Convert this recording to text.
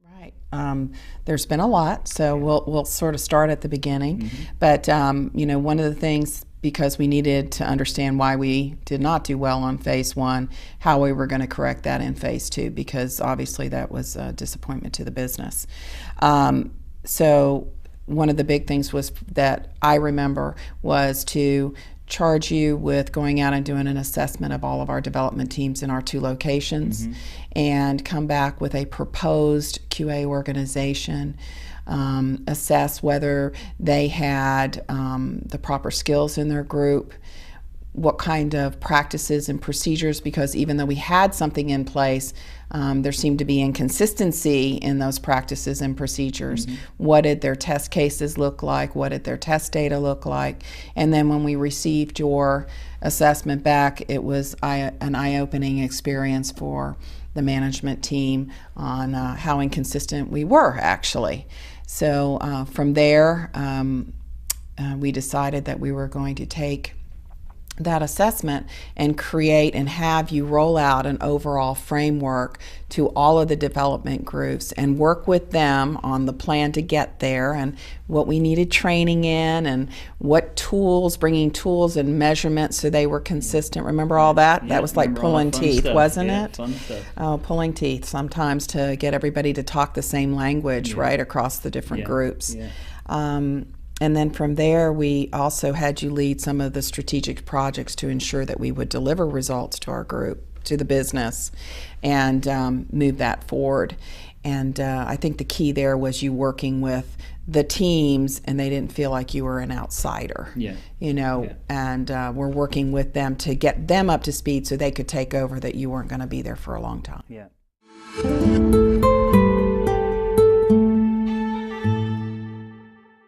Right. There's been a lot, so we'll sort of start at the beginning. But you know, one of the things, because we needed to understand why we did not do well on phase one, how we were going to correct that in phase two, because obviously that was a disappointment to the business. So one of the big things was that I remember was to charge you with going out and doing an assessment of all of our development teams in our 2 locations, and come back with a proposed QA organization, assess whether they had the proper skills in their group, what kind of practices and procedures, because even though we had something in place, there seemed to be inconsistency in those practices and procedures. What did their test cases look like? What did their test data look like? And then when we received your assessment back, it was an eye-opening experience for the management team on how inconsistent we were, actually. So from there, we decided that we were going to take that assessment and create and have you roll out an overall framework to all of the development groups and work with them on the plan to get there, and what we needed training in, and what tools, bringing tools and measurements so they were consistent. Remember all that? That was like pulling teeth, wasn't it? Fun stuff. Oh, pulling teeth sometimes to get everybody to talk the same language, right, across the different groups. And then from there, we also had you lead some of the strategic projects to ensure that we would deliver results to our group, to the business, and move that forward. And I think the key there was you working with the teams, and they didn't feel like you were an outsider. You know, and we're working with them to get them up to speed so they could take over, that you weren't going to be there for a long time.